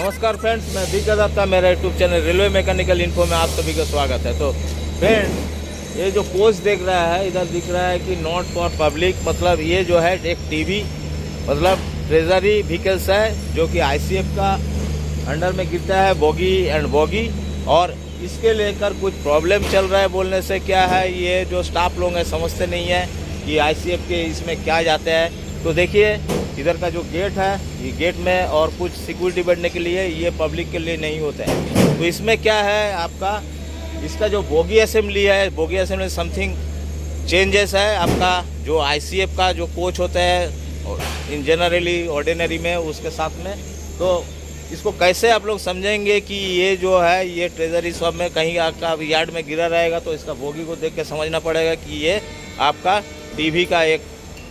नमस्कार फ्रेंड्स, मैं दिग्गज दत्ता, मेरा YouTube channel railway mechanical info में आप सभी का स्वागत है। तो फ्रेंड्स, ये जो कोच देख रहा है, इधर दिख रहा है कि नॉट फॉर पब्लिक, मतलब ये जो है एक टीवी मतलब ट्रेजरी व्हीकल्स है जो कि आईसीएफ का अंडर में गिरता है, बोगी एंड बोगी। और इसके लेकर कुछ प्रॉब्लम चल रहा है। बोलने से क्या है, ये जो स्टाफ लोग हैं समझते नहीं है कि आईसीएफ के इसमें क्या जाते हैं। तो देखिए इधर का जो गेट है, ये गेट में और कुछ सिक्योरिटी बढ़ने के लिए, ये पब्लिक के लिए नहीं होता है। तो इसमें क्या है आपका, इसका जो बोगी असेंबली है, बोगी असेंबली समथिंग चेंजेस है आपका। जो आईसीएफ का जो कोच होता है इन जनरली ऑर्डिनरी में, उसके साथ में, तो इसको कैसे आप लोग समझेंगे कि ये जो है ये ट्रेजरी शॉप में कहीं आपका यार्ड में गिरा रहेगा। तो इसका बोगी को देख के समझना पड़ेगा कि ये आपका टीवी का एक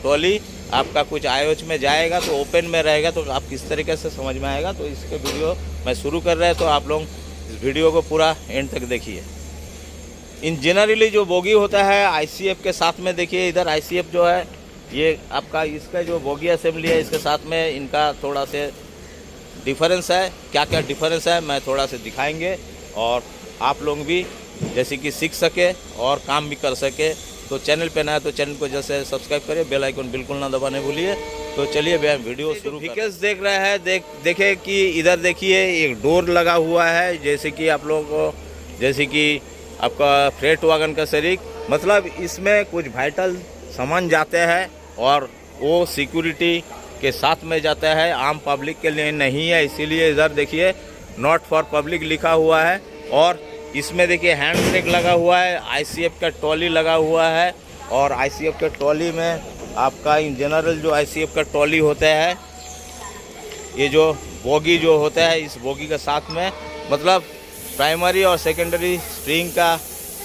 ट्रॉली आपका कुछ आयोच में जाएगा, तो ओपन में रहेगा, तो आप किस तरीके से समझ में आएगा। तो इसके वीडियो मैं शुरू कर रहे हैं, तो आप लोग इस वीडियो को पूरा एंड तक देखिए। इन जनरली जो बोगी होता है आईसीएफ के साथ में, देखिए इधर आईसीएफ जो है ये आपका, इसका जो बोगी असेंबली है इसके साथ में इनका थोड़ा से डिफरेंस है। क्या क्या डिफरेंस है मैं थोड़ा से दिखाएंगे, और आप लोग भी जैसे कि सीख सके और काम भी कर सके। तो चैनल पे नया है तो चैनल को जैसे सब्सक्राइब करिए, बेल आइकन बिल्कुल ना दबाने भूलिए। तो चलिए वीडियो शुरू। व्हीकल्स देख रहे हैं, देखे कि इधर देखिए एक डोर लगा हुआ है, जैसे कि आप लोगों को, जैसे कि आपका फ्रेट वैगन का शरीक, मतलब इसमें कुछ वाइटल सामान जाते हैं और वो सिक्योरिटी के साथ में जाता है, आम पब्लिक के लिए नहीं है। इसीलिए इधर देखिए नॉट फॉर पब्लिक लिखा हुआ है। और इसमें देखिए हैंड ब्रेक लगा हुआ है, आईसीएफ का ट्रॉली लगा हुआ है। और आईसीएफ के ट्रॉली में आपका इन जनरल जो आईसीएफ का ट्रॉली होता है, ये जो बोगी जो होता है, इस बोगी के साथ में मतलब प्राइमरी और सेकेंडरी स्प्रिंग का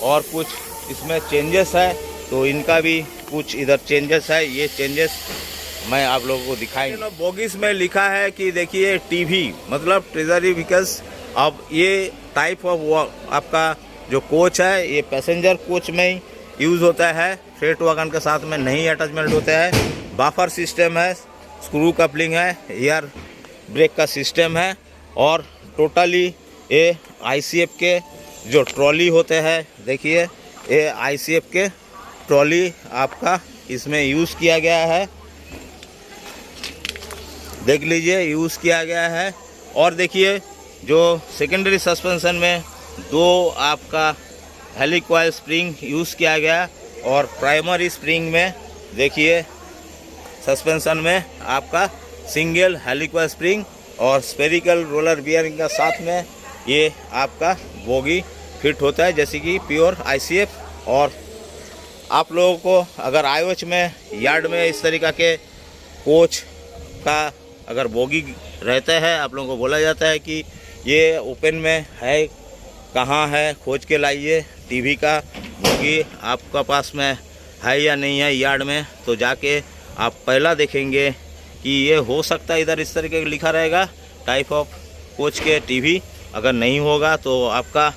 और कुछ इसमें चेंजेस है। तो इनका भी कुछ इधर चेंजेस है, ये चेंजेस मैं आप लोगों को दिखाएंगे। बोगीज में लिखा है कि देखिए टीवी मतलब ट्रेजरी व्हीकल्स। अब ये टाइप ऑफ आपका जो कोच है ये पैसेंजर कोच में ही यूज़ होता है, फ्रेट वैगन के साथ में नहीं अटैचमेंट होता है। बाफर सिस्टम है, स्क्रू कपलिंग है, एयर ब्रेक का सिस्टम है। और टोटली ये आईसीएफ के जो ट्रॉली होते हैं, देखिए ये आईसीएफ के ट्रॉली आपका इसमें यूज़ किया गया है, देख लीजिए यूज़ किया गया है। और देखिए जो सेकेंडरी सस्पेंशन में दो आपका हेलिकॉइल स्प्रिंग यूज़ किया गया, और प्राइमरी स्प्रिंग में देखिए सस्पेंशन में आपका सिंगल हेलिकॉइल स्प्रिंग और स्फेरिकल रोलर बियरिंग का साथ में ये आपका बोगी फिट होता है, जैसे कि प्योर आईसीएफ। और आप लोगों को अगर आईओएच में यार्ड में इस तरीक़ा के कोच का अगर बोगी रहता है, आप लोगों को बोला जाता है कि ये ओपन में है, कहाँ है, खोज के लाइए। टीवी का बोगी आपका पास में है या नहीं है यार्ड में, तो जाके आप पहला देखेंगे कि ये हो सकता है इधर इस तरीके का लिखा रहेगा टाइप ऑफ कोच के टीवी। अगर नहीं होगा तो आपका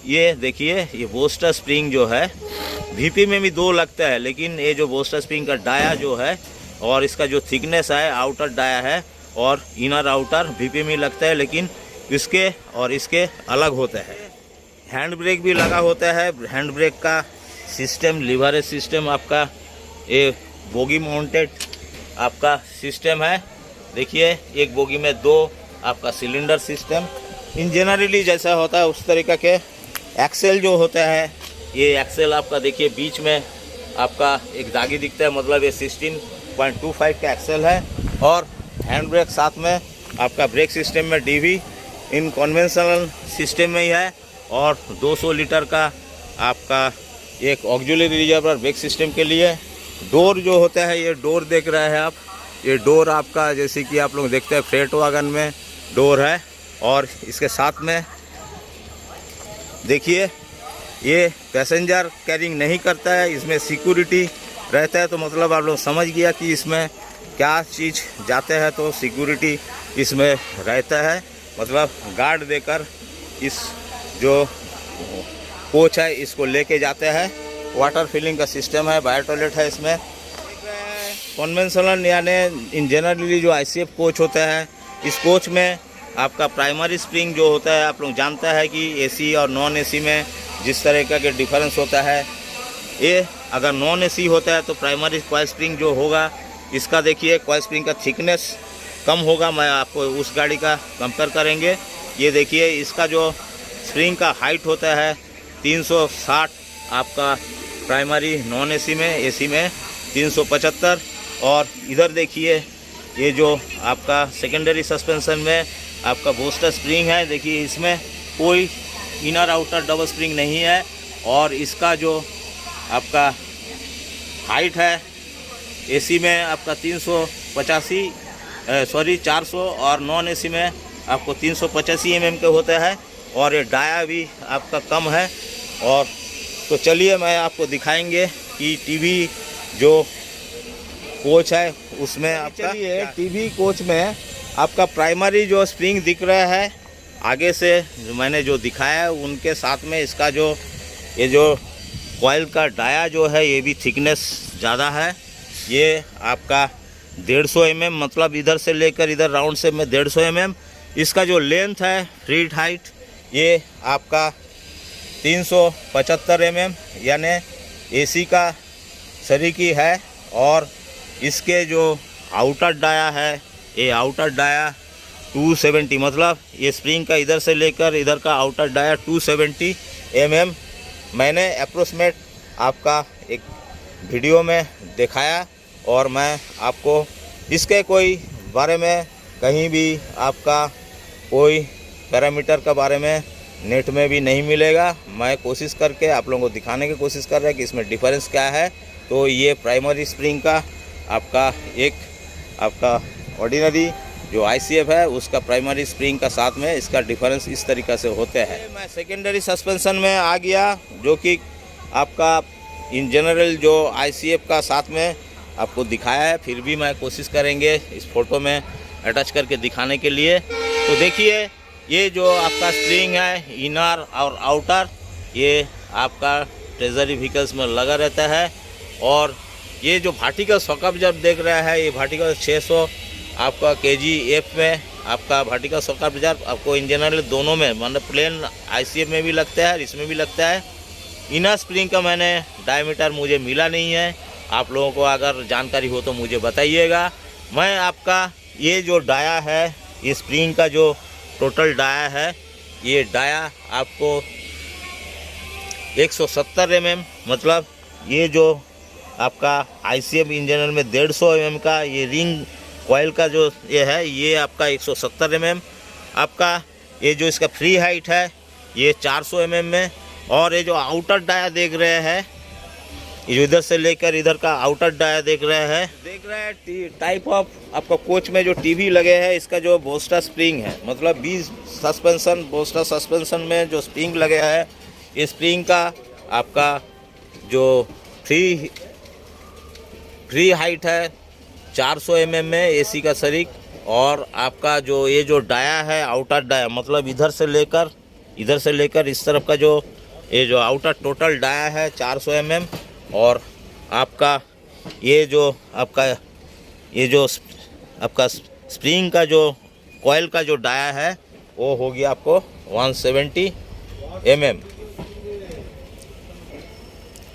ये देखिए ये बूस्टर स्प्रिंग जो है, वीपी में भी दो लगता है, लेकिन ये जो बूस्टर स्प्रिंग का डाया जो है और इसका जो थिकनेस है, आउटर डाया है और इनर आउटर वीपी में लगता है, लेकिन इसके और इसके अलग होता है। हैंड ब्रेक भी लगा होता है, हैंड ब्रेक का सिस्टम लीवरेज सिस्टम आपका ये बोगी माउंटेड आपका सिस्टम है। देखिए एक बोगी में दो आपका सिलेंडर सिस्टम, इन जनरली जैसा होता है उस तरीक़ा के। एक्सेल जो होता है, ये एक्सेल आपका देखिए बीच में आपका एक दागी दिखता है, मतलब ये 16.25 का एक्सेल है। और हैंड ब्रेक साथ में आपका ब्रेक सिस्टम में डीवी इन कन्वेंशनल सिस्टम में ही है। और 200 लीटर का आपका एक ऑक्सिलरी रिजर्वर ब्रेक सिस्टम के लिए। डोर जो होता है, ये डोर देख रहे हैं आप, ये डोर आपका जैसे कि आप लोग देखते हैं फ्रेट वैगन में डोर है। और इसके साथ में देखिए ये पैसेंजर कैरिंग नहीं करता है, इसमें सिक्योरिटी रहता है। तो मतलब आप लोग समझ गया कि इसमें क्या चीज़ जाते हैं, तो सिक्योरिटी इसमें रहता है, मतलब गार्ड देकर इस जो कोच है इसको लेके जाते हैं। वाटर फिलिंग का सिस्टम है, बायो टॉयलेट है इसमें। कन्वेंशनल यानी इन जनरली जो आईसीएफ कोच होता है, इस कोच में आपका प्राइमरी स्प्रिंग जो होता है, आप लोग जानता है कि एसी और नॉन एसी में जिस तरह का के डिफरेंस होता है। ये अगर नॉन एसी होता है तो प्राइमरी कॉइल स्प्रिंग जो होगा, इसका देखिए कॉइल स्प्रिंग का थिकनेस कम होगा। मैं आपको उस गाड़ी का कंपेयर करेंगे। ये देखिए इसका जो स्प्रिंग का हाइट होता है 360 आपका प्राइमरी नॉन एसी में, एसी में 375। और इधर देखिए ये जो आपका सेकेंडरी सस्पेंशन में आपका बूस्टर स्प्रिंग है, देखिए इसमें कोई इनर आउटर डबल स्प्रिंग नहीं है। और इसका जो आपका हाइट है एसी में आपका 400 और नॉन एसी में आपको 385 mm के होता है। और ये डाया भी आपका कम है। और तो चलिए मैं आपको दिखाएंगे कि टीवी जो कोच है उसमें आपका, चलिए टीवी कोच में आपका प्राइमरी जो स्प्रिंग दिख रहा है आगे से जो मैंने जो दिखाया है उनके साथ में इसका जो ये जो कॉइल का डाया जो है ये भी थिकनेस ज़्यादा है। ये आपका 150 mm, मतलब इधर से लेकर इधर राउंड से में 150 mm। इसका जो लेंथ है फ्री हाइट ये आपका 375 mm, यानी एसी का सरीकी है। और इसके जो आउटर डाया है, ये आउटर डाया 270, मतलब ये स्प्रिंग का इधर से लेकर इधर का आउटर डाया 270 mm मैंने अप्रोक्सीमेट आपका एक वीडियो में दिखाया। और मैं आपको इसके कोई बारे में कहीं भी आपका कोई पैरामीटर का बारे में नेट में भी नहीं मिलेगा। मैं कोशिश करके आप लोगों को दिखाने की कोशिश कर रहा है कि इसमें डिफरेंस क्या है। तो ये प्राइमरी स्प्रिंग का आपका एक आपका ऑर्डिनरी जो ICF है उसका प्राइमरी स्प्रिंग का साथ में इसका डिफरेंस इस तरीक़ा से होते हैं। मैं सेकेंडरी सस्पेंशन में आ गया, जो कि आपका इन जनरल जो ICF का साथ में आपको दिखाया है। फिर भी मैं कोशिश करेंगे इस फोटो में अटैच करके दिखाने के लिए। तो देखिए ये जो आपका स्प्रिंग है इनर और आउटर, ये आपका ट्रेजरी व्हीकल्स में लगा रहता है। और ये जो वर्टिकल सॉकअप जब देख रहा है, ये वर्टिकल 600 आपका kgf में आपका वर्टिकल सॉकअप रिजर्व आपको इन जनरल दोनों में, मतलब प्लेन ICF में भी लगता है और इसमें भी लगता है। इनर स्प्रिंग का मैंने डायमीटर मुझे मिला नहीं है। आप लोगों को अगर जानकारी हो तो मुझे बताइएगा। मैं आपका ये जो डाया है, ये स्प्रिंग का जो टोटल डाया है, ये डाया आपको 170 mm, मतलब ये जो आपका ICF इंजन में 150 mm का ये रिंग कॉइल का जो ये है, ये आपका 170 mm। आपका ये जो इसका फ्री हाइट है ये 400 mm में। और ये जो आउटर डाया देख रहे हैं, ये जो इधर से लेकर इधर का आउटर डाया देख रहे हैं टाइप ऑफ आपका कोच में जो टीवी लगे हैं, इसका जो बोस्टर स्प्रिंग है, मतलब 20 सस्पेंशन बोस्टर सस्पेंशन में जो स्प्रिंग लगे हैं, ये स्प्रिंग का आपका जो फ्री हाइट है 400 mm में एसी का सरीक। और आपका जो ये जो डाया है आउटर डाया, मतलब इधर से लेकर इस तरफ का जो ये जो आउटर टोटल डाया है 400 mm। और आपका ये जो आपका स्प्रिंग का जो कॉइल का जो डाया है वो हो गया आपको 170 mm।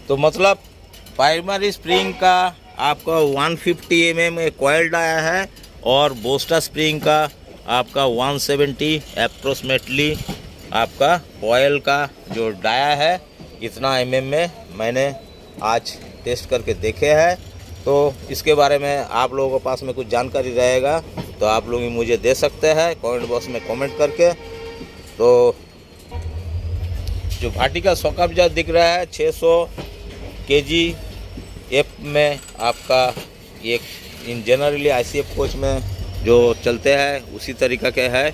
तो मतलब प्राइमरी स्प्रिंग का आपका 150 mm एक कॉइल डाया है और बोस्टर स्प्रिंग का आपका 170 अप्रोक्सीमेटली आपका कॉइल का जो डाया है इतना mm में मैंने आज टेस्ट करके देखे हैं। तो इसके बारे में आप लोगों के पास में कुछ जानकारी रहेगा तो आप लोग मुझे दे सकते हैं कमेंट बॉक्स में कमेंट करके। तो जो वर्टिकल सॉकअप जो दिख रहा है 600 kgf में आपका एक इन जनरली ICF कोच में जो चलते हैं उसी तरीक़ा के है।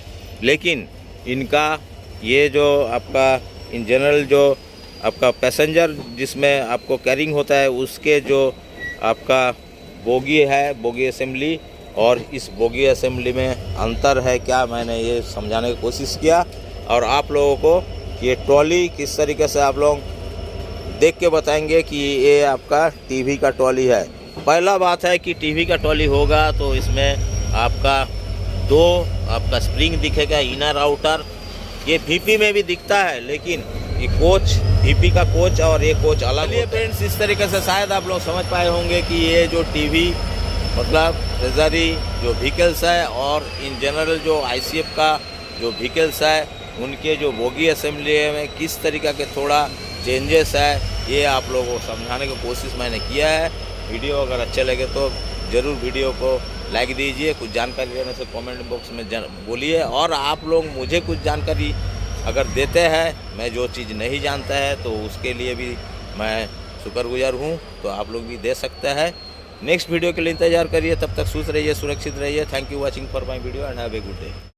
लेकिन इनका ये जो आपका इन जनरल जो आपका पैसेंजर जिसमें आपको कैरिंग होता है उसके जो आपका बोगी है, बोगी असेंबली, और इस बोगी असेंबली में अंतर है क्या, मैंने ये समझाने की कोशिश किया। और आप लोगों को ये ट्रॉली किस तरीके से आप लोग देख के बताएंगे कि ये आपका टीवी का ट्रॉली है। पहला बात है कि टीवी का ट्रॉली होगा तो इसमें आपका दो आपका स्प्रिंग दिखेगा, इनर आउटर। ये VP में भी दिखता है, लेकिन ये कोच VP का कोच और ये कोच अलग है। फ्रेंड्स, इस तरीके से शायद आप लोग समझ पाए होंगे कि ये जो टीवी मतलब ट्रेजरी जो व्हीकल्स है और इन जनरल जो ICF का जो व्हीकल्स है उनके जो बोगी असेंबली में किस तरीके के थोड़ा चेंजेस है, ये आप लोगों को समझाने की कोशिश मैंने किया है। वीडियो अगर अच्छे लगे तो ज़रूर वीडियो को लाइक दीजिए। कुछ जानकारी लेने से कमेंट बॉक्स में बोलिए, और आप लोग मुझे कुछ जानकारी अगर देते हैं, मैं जो चीज़ नहीं जानता है तो उसके लिए भी मैं शुक्रगुजार हूँ, तो आप लोग भी दे सकते हैं। नेक्स्ट वीडियो के लिए इंतजार करिए, तब तक खुश रहिए, सुरक्षित रहिए। Thank you watching for my video and have a good day.